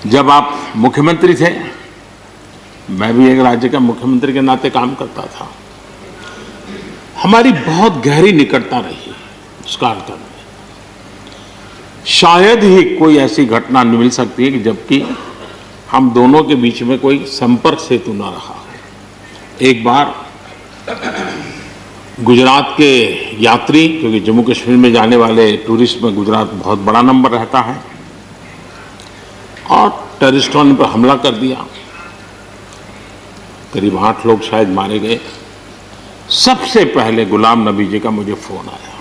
जब आप मुख्यमंत्री थे, मैं भी एक राज्य का मुख्यमंत्री के नाते काम करता था, हमारी बहुत गहरी निकटता रही उस कार्यकाल में। शायद ही कोई ऐसी घटना नहीं मिल सकती है कि जबकि हम दोनों के बीच में कोई संपर्क सेतु न रहा हो। एक बार गुजरात के यात्री, क्योंकि जम्मू कश्मीर में जाने वाले टूरिस्ट में गुजरात बहुत बड़ा नंबर रहता है, और टेररिस्टों ने पर हमला कर दिया। करीब 8 लोग शायद मारे गए। सबसे पहले गुलाम नबी जी का मुझे फोन आया।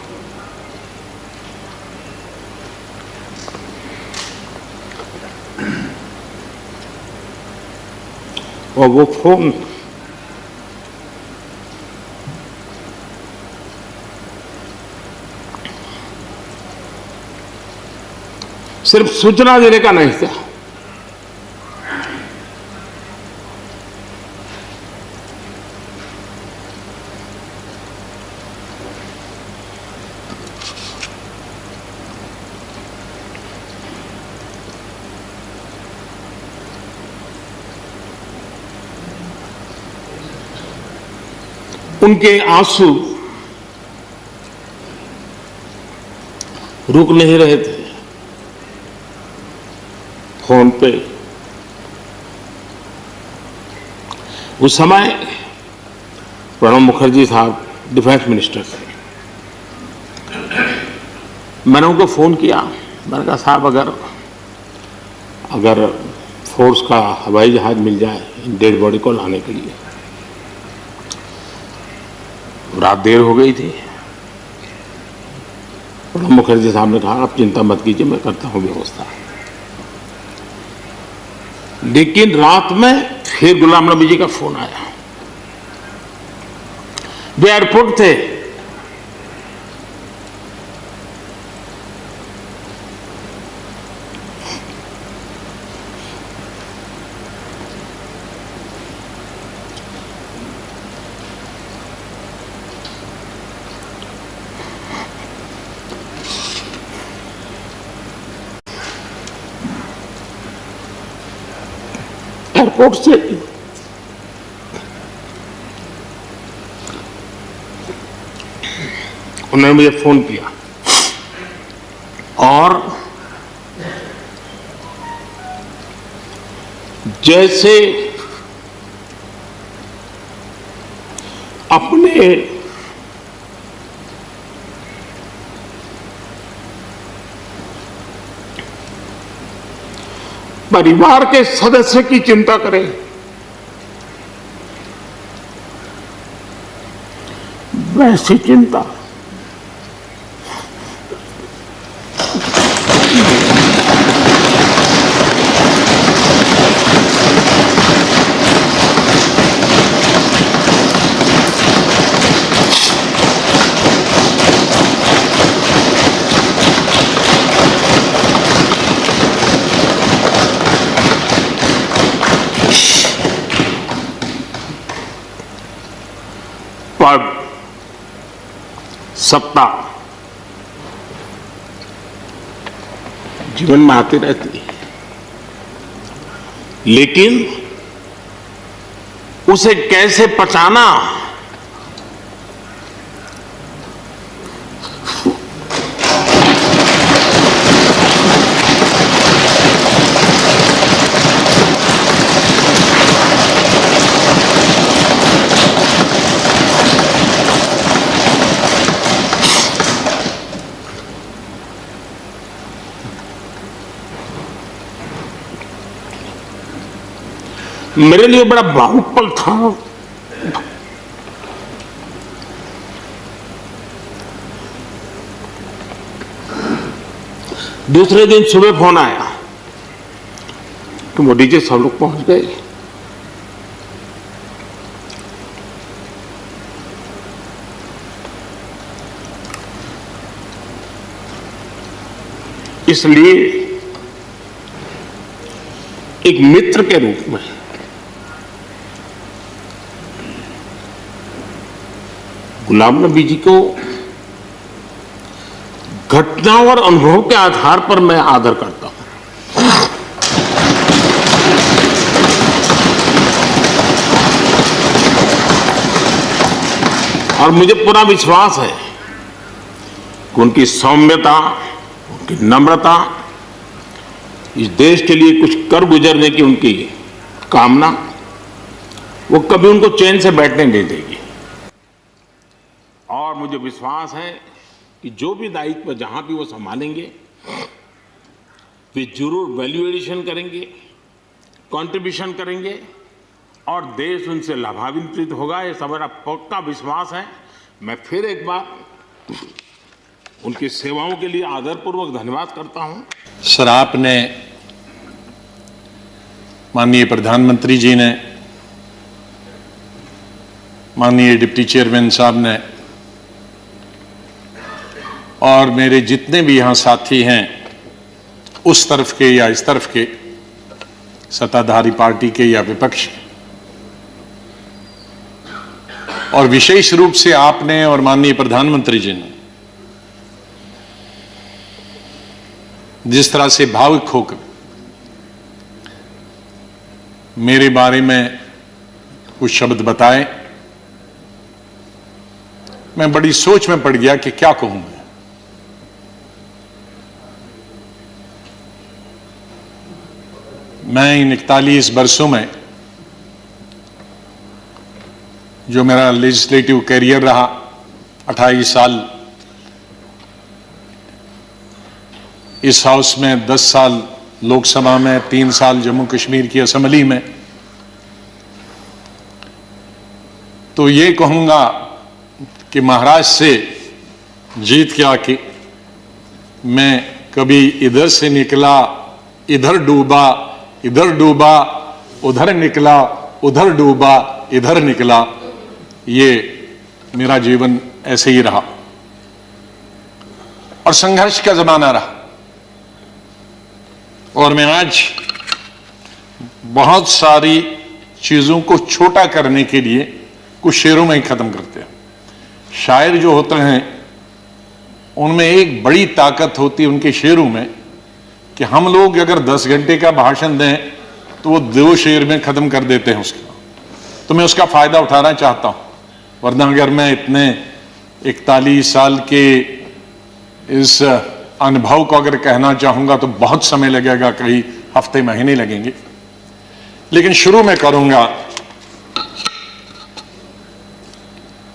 और वो फोन सिर्फ सूचना देने का नहीं था, उनके आंसू रुक नहीं रहे थे। फोन पे उस समय प्रणब मुखर्जी साहब डिफेंस मिनिस्टर थे। मैंने उनको फोन किया, मैंने कहा साहब अगर फोर्स का हवाई जहाज मिल जाए डेड बॉडी को लाने के लिए। रात देर हो गई थी। प्रणब मुखर्जी साहब ने कहा आप चिंता मत कीजिए, मैं करता हूं व्यवस्था। लेकिन रात में फिर गुलाम नबी जी का फोन आया। वे एयरपोर्ट थे। एयरपोर्ट से उन्होंने मुझे फोन किया और जैसे अपने परिवार के सदस्य की चिंता करें, वैसी चिंता पर्व, सप्ताह जीवन में आती रहती है, लेकिन उसे कैसे पचाना, मेरे लिए बड़ा भावुक पल था। दूसरे दिन सुबह फोन आया कि मोदी जी सब लोग पहुंच गए। इसलिए एक मित्र के रूप में गुलाम नबी जी को घटना और अनुभव के आधार पर मैं आदर करता हूं। और मुझे पूरा विश्वास है कि उनकी सौम्यता, उनकी नम्रता, इस देश के लिए कुछ कर गुजरने की उनकी कामना, वो कभी उनको चैन से बैठने नहीं देगी। और मुझे विश्वास है कि जो भी दायित्व जहां भी वो संभालेंगे, वे जरूर वैल्यू एडिशन करेंगे, कंट्रीब्यूशन करेंगे और देश उनसे लाभान्वित होगा। ये सब मेरा पक्का विश्वास है। मैं फिर एक बार उनकी सेवाओं के लिए आदरपूर्वक धन्यवाद करता हूं। सर, आपने, माननीय प्रधानमंत्री जी ने, माननीय डिप्टी चेयरमैन साहब ने और मेरे जितने भी यहां साथी हैं, उस तरफ के या इस तरफ के, सत्ताधारी पार्टी के या विपक्ष के, और विशेष रूप से आपने और माननीय प्रधानमंत्री जी ने जिस तरह से भावुक होकर मेरे बारे में कुछ शब्द बताए, मैं बड़ी सोच में पड़ गया कि क्या कहूं मैं इन 41 वर्षों में जो मेरा लेजिस्लेटिव कैरियर रहा, 28 साल इस हाउस में, 10 साल लोकसभा में, 3 साल जम्मू कश्मीर की असेंबली में, तो ये कहूंगा कि महाराष्ट्र से जीत के आके मैं कभी इधर से निकला, इधर डूबा, इधर डूबा, उधर निकला, उधर डूबा, इधर निकला, ये मेरा जीवन ऐसे ही रहा और संघर्ष का जमाना रहा। और मैं आज बहुत सारी चीजों को छोटा करने के लिए कुछ शेरों में ही खत्म करते हैं। शायर जो होते हैं उनमें एक बड़ी ताकत होती है उनके शेरों में कि हम लोग अगर 10 घंटे का भाषण दें तो वो 2 शेर में खत्म कर देते हैं उसका। तो मैं उसका फायदा उठाना चाहता हूं, वरना अगर मैं इतने 41 साल के इस अनुभव को अगर कहना चाहूंगा तो बहुत समय लगेगा, कई हफ्ते महीने लगेंगे। लेकिन शुरू में करूंगा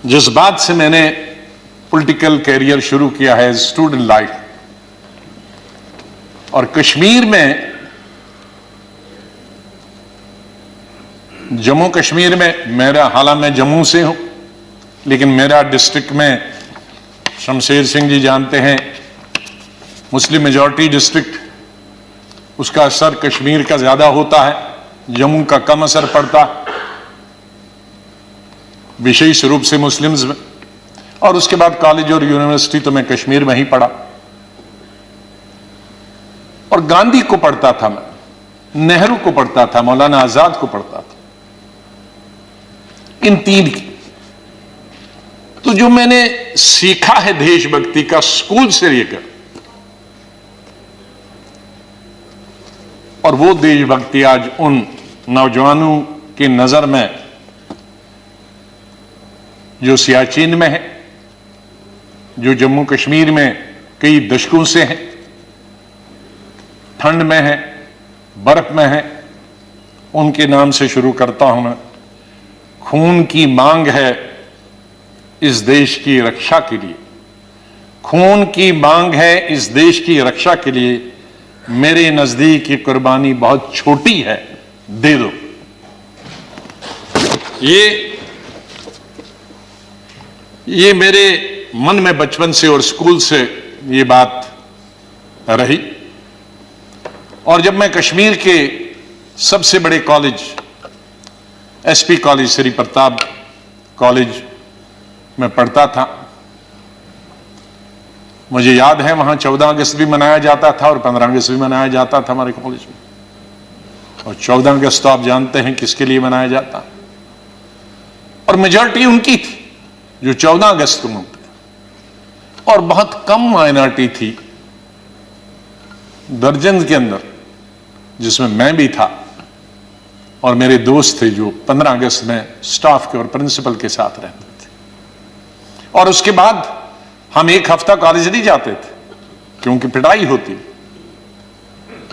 जिस बात से मैंने पॉलिटिकल कैरियर शुरू किया है, स्टूडेंट लाइफ। और कश्मीर में, जम्मू कश्मीर में मेरा, हालांकि मैं जम्मू से हूं, लेकिन मेरा डिस्ट्रिक्ट में, शमशेर सिंह जी जानते हैं, मुस्लिम मेजॉरिटी डिस्ट्रिक्ट, उसका असर कश्मीर का ज्यादा होता है, जम्मू का कम असर पड़ता है, विशेष रूप से मुस्लिम्स में। और उसके बाद कॉलेज और यूनिवर्सिटी तो मैं कश्मीर में ही पढ़ा। और गांधी को पढ़ता था मैं, नेहरू को पढ़ता था, मौलाना आजाद को पढ़ता था, इन 3 की। तो जो मैंने सीखा है देशभक्ति का स्कूल से लेकर, और वो देशभक्ति आज उन नौजवानों की नजर में जो सियाचिन में है, जो जम्मू कश्मीर में कई दशकों से है, ठंड में है, बर्फ में है, उनके नाम से शुरू करता हूं मैं। खून की मांग है इस देश की रक्षा के लिए, खून की मांग है इस देश की रक्षा के लिए, मेरे नजदीक ये कुर्बानी बहुत छोटी है, दे दो। ये मेरे मन में बचपन से और स्कूल से ये बात रही। और जब मैं कश्मीर के सबसे बड़े college, SP college, Shri Pratap college में पढ़ता था, मुझे याद है वहां 14 अगस्त भी मनाया जाता था और 15 अगस्त भी मनाया जाता था हमारे कॉलेज में। और 14 अगस्त तो आप जानते हैं किसके लिए मनाया जाता, और मेजॉरिटी उनकी थी जो 14 अगस्त को मनाते, और बहुत कम माइनॉरिटी थी दर्जन के अंदर, जिसमें मैं भी था और मेरे दोस्त थे जो 15 अगस्त में स्टाफ के और प्रिंसिपल के साथ रहते थे। और उसके बाद हम एक हफ्ता कॉलेज नहीं जाते थे क्योंकि पिटाई होती।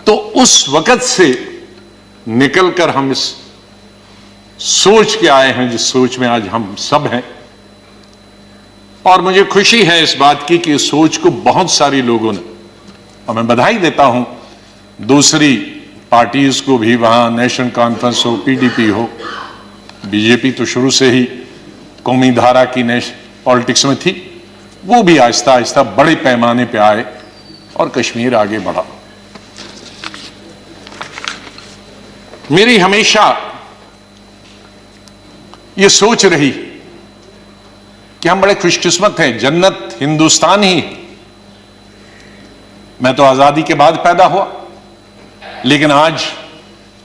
तो उस वक्त से निकलकर हम इस सोच के आए हैं जिस सोच में आज हम सब हैं। और मुझे खुशी है इस बात की कि इस सोच को बहुत सारे लोगों ने, और मैं बधाई देता हूं दूसरी पार्टीज को भी, वहां नेशनल कॉन्फ्रेंस हो, पीडीपी हो, बीजेपी तो शुरू से ही कौमी धारा की पॉलिटिक्स में थी, वो भी आहिस्ता आहिस्ता बड़े पैमाने पे आए और कश्मीर आगे बढ़ा। मेरी हमेशा ये सोच रही कि हम बड़े खुशकिस्मत हैं, जन्नत हिंदुस्तान ही है। मैं तो आजादी के बाद पैदा हुआ, लेकिन आज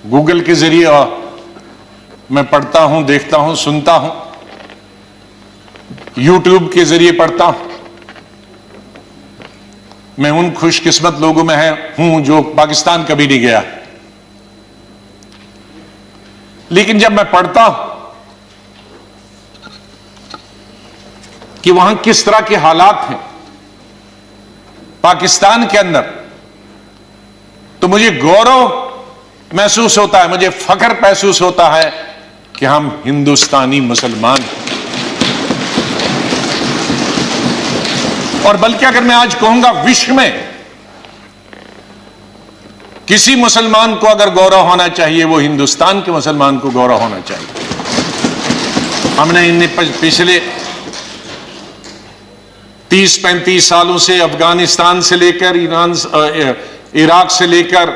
गूगल के जरिए मैं पढ़ता हूं, देखता हूं, सुनता हूं, यूट्यूब के जरिए पढ़ता हूं। मैं उन खुशकिस्मत लोगों में हूं जो पाकिस्तान कभी नहीं गया, लेकिन जब मैं पढ़ता हूं कि वहां किस तरह के हालात हैं पाकिस्तान के अंदर, तो मुझे गौरव महसूस होता है, मुझे फख्र महसूस होता है कि हम हिंदुस्तानी मुसलमान हैं। और बल्कि अगर मैं आज कहूंगा विश्व में किसी मुसलमान को अगर गौरव होना चाहिए, वो हिंदुस्तान के मुसलमान को गौरव होना चाहिए। हमने इन पिछले 30-35 सालों से अफगानिस्तान से लेकर इराक से लेकर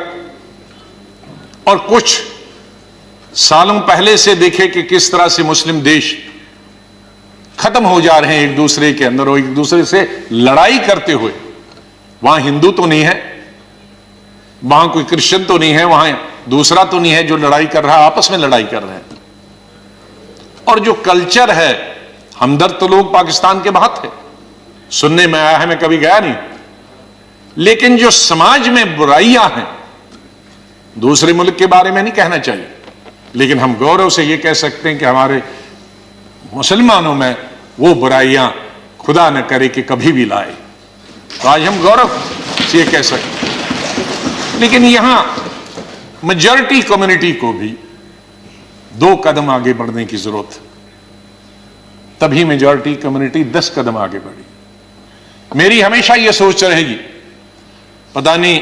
और कुछ सालों पहले से देखे कि किस तरह से मुस्लिम देश खत्म हो जा रहे हैं एक दूसरे के अंदर और एक दूसरे से लड़ाई करते हुए। वहां हिंदू तो नहीं है, वहां कोई क्रिश्चियन तो नहीं है, वहां दूसरा तो नहीं है जो लड़ाई कर रहा है, आपस में लड़ाई कर रहे हैं। और जो कल्चर है, हमदर्द तो लोग पाकिस्तान के बहुत है, सुनने में आया है, मैं कभी गया नहीं, लेकिन जो समाज में बुराइयां हैं, दूसरे मुल्क के बारे में नहीं कहना चाहिए, लेकिन हम गौरव से यह कह सकते हैं कि हमारे मुसलमानों में वो बुराइयां खुदा न करे कि कभी भी लाए। तो आज हम गौरव से यह कह सकते हैं। लेकिन यहां मेजॉरिटी कम्युनिटी को भी 2 कदम आगे बढ़ने की जरूरत है, तभी मेजॉरिटी कम्युनिटी 10 कदम आगे बढ़ी। मेरी हमेशा यह सोच रहेगी, पता नहीं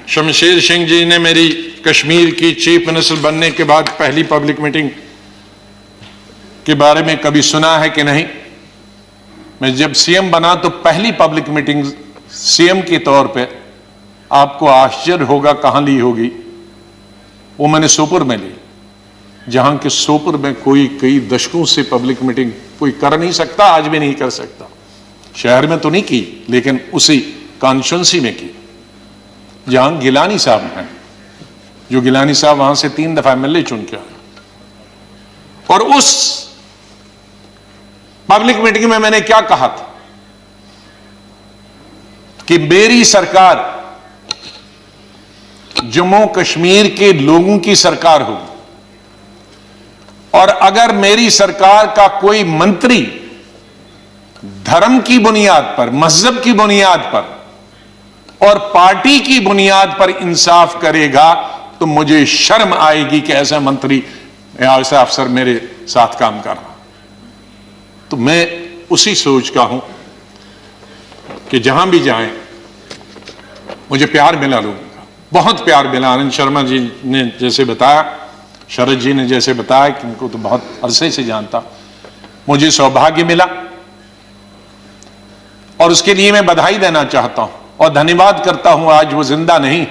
शमशेर सिंह जी ने मेरी कश्मीर की चीफ मिनिस्टर बनने के बाद पहली पब्लिक मीटिंग के बारे में कभी सुना है कि नहीं। मैं जब सीएम बना तो पहली पब्लिक मीटिंग सीएम के तौर पे, आपको आश्चर्य होगा कहां ली होगी, वो मैंने सोपुर में ली, जहां के सोपुर में कोई कई दशकों से पब्लिक मीटिंग कोई कर नहीं सकता, आज भी नहीं कर सकता। शहर में तो नहीं की, लेकिन उसी कॉन्स्टिट्यूंसी में की जहां गिलानी साहब हैं, जो गिलानी साहब वहां से 3 दफा एमएलए चुन के आए। और उस पब्लिक मीटिंग में मैंने क्या कहा था कि मेरी सरकार जम्मू कश्मीर के लोगों की सरकार होगी, और अगर मेरी सरकार का कोई मंत्री धर्म की बुनियाद पर, मजहब की बुनियाद पर और पार्टी की बुनियाद पर इंसाफ करेगा तो मुझे शर्म आएगी कि ऐसा मंत्री या ऐसा अफसर मेरे साथ काम कर रहा। तो मैं उसी सोच का हूं कि जहां भी जाएं मुझे प्यार मिला लोगों का, बहुत प्यार मिला। आनंद शर्मा जी ने जैसे बताया, शरद जी ने जैसे बताया कि उनको तो बहुत अरसे से जानता, मुझे सौभाग्य मिला और उसके लिए मैं बधाई देना चाहता हूं और धन्यवाद करता हूं। आज वो जिंदा नहीं,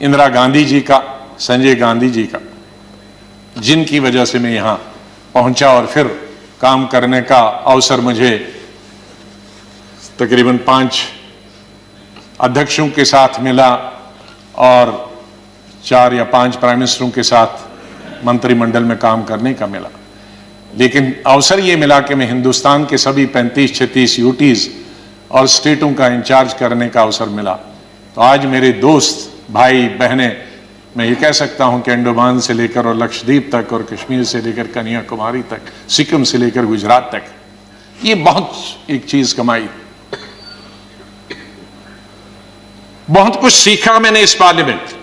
इंदिरा गांधी जी का, संजय गांधी जी का, जिनकी वजह से मैं यहां पहुंचा और फिर काम करने का अवसर मुझे तकरीबन 5 अध्यक्षों के साथ मिला और 4 या 5 प्राइम मिनिस्टरों के साथ मंत्रिमंडल में काम करने का मिला। लेकिन अवसर यह मिला कि मैं हिंदुस्तान के सभी 35-36 यूटीज और स्टेटों का इंचार्ज करने का अवसर मिला। तो आज मेरे दोस्त, भाई बहनें, मैं ये कह सकता हूं कि अंडमान से लेकर और लक्षद्वीप तक और कश्मीर से लेकर कन्याकुमारी तक, सिक्किम से लेकर गुजरात तक, ये बहुत एक चीज कमाई, बहुत कुछ सीखा मैंने इस पार्लियामेंट।